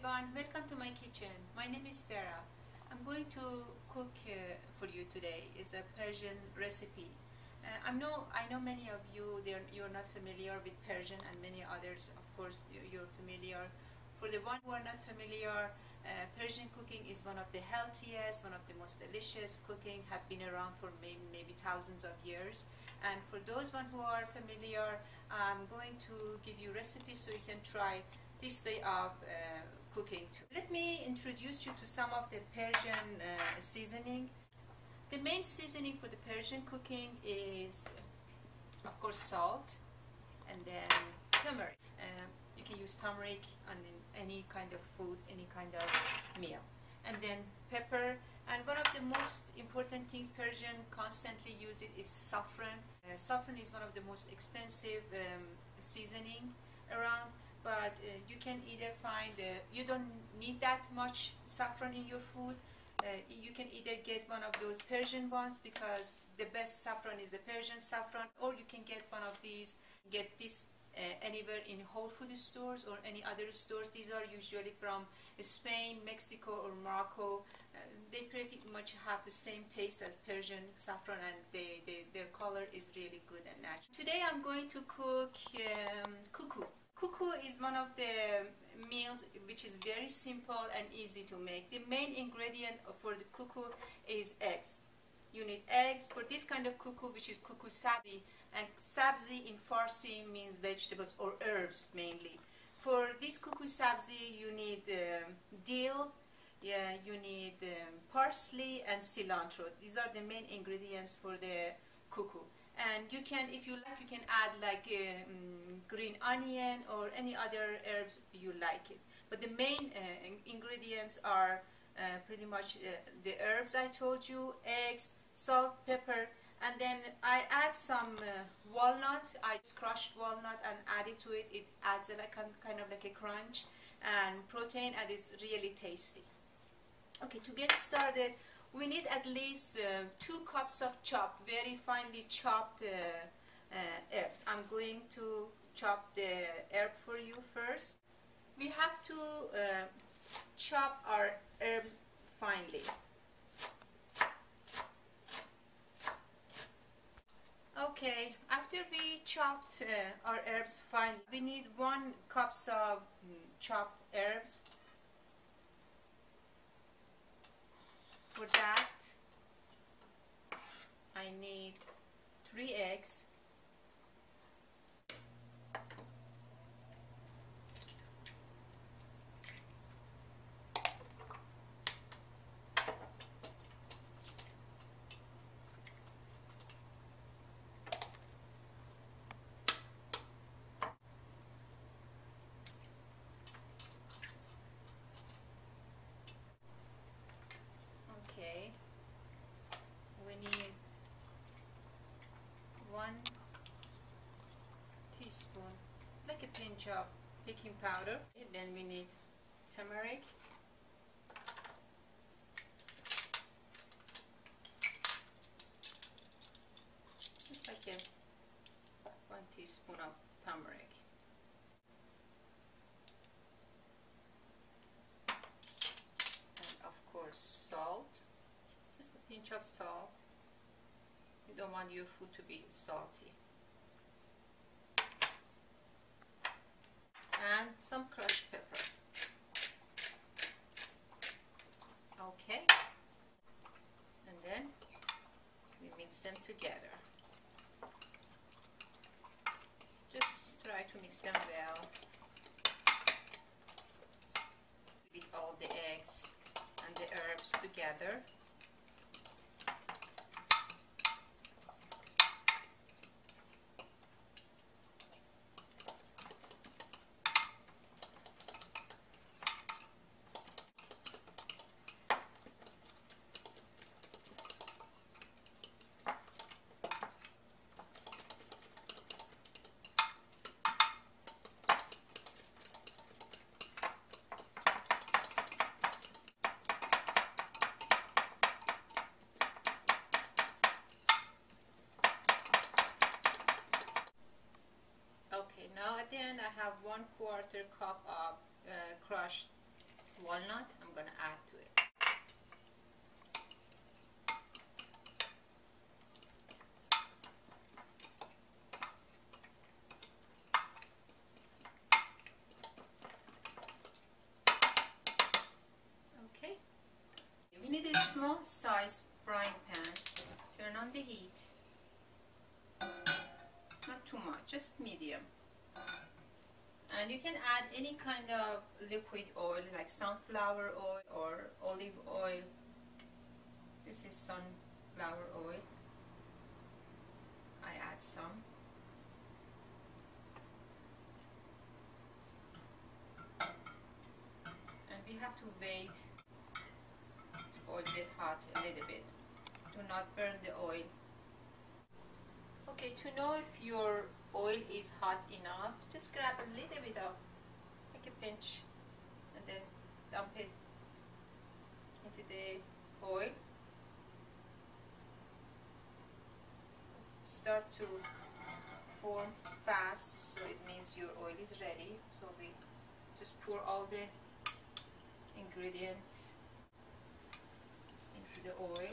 everyone, welcome to my kitchen. My name is Farah. I'm going to cook for you today. It's a Persian recipe. I know many of you you're not familiar with Persian, and many others, of course, you're familiar. For the one who are not familiar, Persian cooking is one of the healthiest, one of the most delicious cooking, have been around for maybe thousands of years. And for those one who are familiar, I'm going to give you recipes so you can try this way of cooking too. Let me introduce you to some of the Persian seasoning. The main seasoning for the Persian cooking is, of course, salt, and then turmeric. You can use turmeric on any kind of food, any kind of meal. And then pepper. And one of the most important things Persian constantly use it is saffron. Saffron is one of the most expensive seasoning around, but you can either find, you don't need that much saffron in your food. You can either get one of those Persian ones, because the best saffron is the Persian saffron, or you can get one of these, get this anywhere in Whole Food stores or any other stores. These are usually from Spain, Mexico, or Morocco. They pretty much have the same taste as Persian saffron, and their color is really good and natural. Today I'm going to cook kookoo. Kookoo is one of the meals which is very simple and easy to make. The main ingredient for the kookoo is eggs. You need eggs for this kind of kookoo, which is Kookoo-sabzi, and sabzi in Farsi means vegetables or herbs mainly. For this Kookoo-sabzi you need dill, you need parsley and cilantro. These are the main ingredients for the kookoo. And you can, if you like, you can add like green onion or any other herbs you like it. But the main ingredients are pretty much the herbs I told you, eggs, salt, pepper, and then I add some walnut. I just crushed walnut and add it to it. It adds like kind of like a crunch and protein, and it's really tasty. Okay, to get started, we need at least 2 cups of chopped, very finely chopped herbs. I'm going to chop the herb for you first. We have to chop our herbs finely. Okay, after we chopped our herbs finely, we need 1 cup of chopped herbs. For that, I need 3 eggs, okay, we need 1 teaspoon, like a pinch of baking powder. Then we need turmeric, just like a 1 teaspoon of turmeric. And of course salt, just a pinch of salt. You don't want your food to be salty. And some crushed pepper. Okay, and then we mix them together. Just try to mix them well with all the eggs and the herbs together. Now at the end I have 1/4 cup of crushed walnut I'm gonna add to it. Okay, we need a small size frying pan. Turn on the heat. Not too much, just medium. And you can add any kind of liquid oil like sunflower oil or olive oil. This is sunflower oil. I add some. And we have to wait to oil get hot a little bit. Do not burn the oil. Okay, to know if your oil is hot enough, just grab a little bit of, like a pinch, and then dump it into the oil. Start to form fast, so it means your oil is ready. So we just pour all the ingredients into the oil.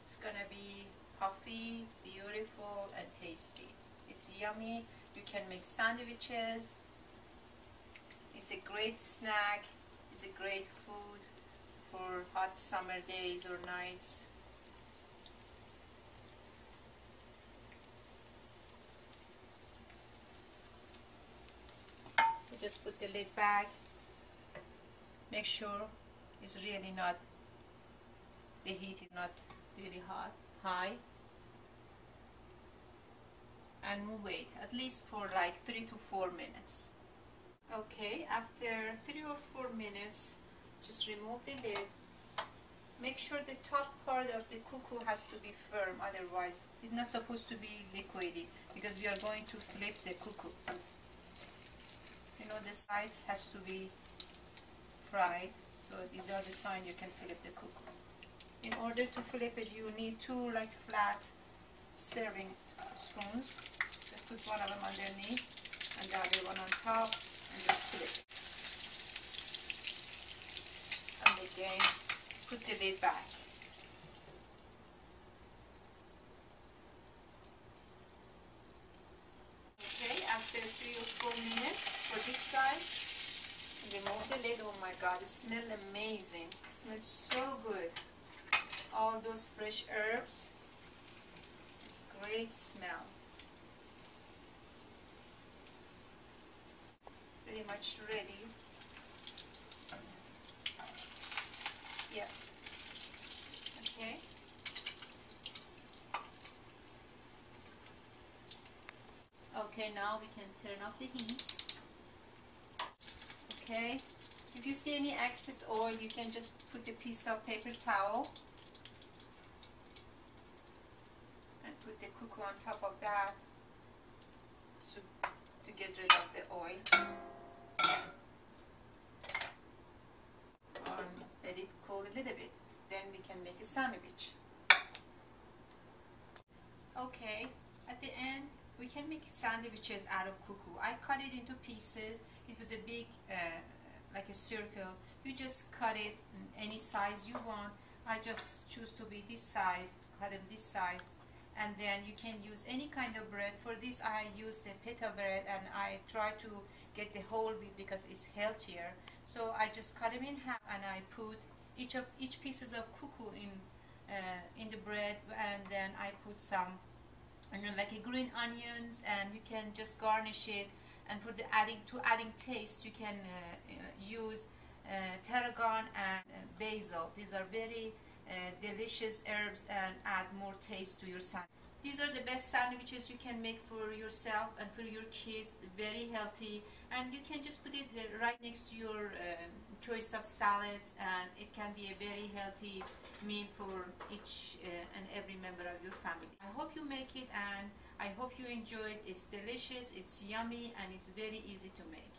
It's gonna be puffy, beautiful, and tasty. It's yummy. You can make sandwiches. It's a great snack. It's a great food for hot summer days or nights. You just put the lid back. Make sure it's really not, the heat is not really high. And wait at least for like 3 to 4 minutes. Okay, after 3 or 4 minutes, just remove the lid. Make sure the top part of the kookoo has to be firm, otherwise it's not supposed to be liquidy, because we are going to flip the kookoo. You know, the sides has to be fried, so these are the signs you can flip the kookoo. In order to flip it, you need 2 like flat serving spoons. Just put one of them underneath and the other one on top, and just flip it. And again, put the lid back. Okay, after 3 or 4 minutes for this side, remove the lid. Oh my god, it smells amazing. It smells so good. All those fresh herbs. It's great smell. Pretty much ready. Yeah. Okay. Okay, now we can turn off the heat. Okay. If you see any excess oil, you can just put a piece of paper towel and put the kookoo on top of that, so to get rid of the oil. Or let it cool a little bit. Then we can make a sandwich. Okay, at the end we can make sandwiches out of kookoo. I cut it into pieces. It was a big, like a circle. You just cut it in any size you want. I just choose to be this size, cut them this size, and then you can use any kind of bread. For this I use the pita bread, and I try to get the whole wheat because it's healthier. So I just cut them in half, and I put each pieces of kookoo in the bread, and then I put some, like a green onions, and you can just garnish it. And for the adding taste, you can use tarragon and basil. These are very delicious herbs and add more taste to your sandwich. These are the best sandwiches you can make for yourself and for your kids. Very healthy, and you can just put it right next to your choice of salads, and it can be a very healthy meal for each and every member of your family. I hope you make it, and I hope you enjoy it. It's delicious, it's yummy, and it's very easy to make.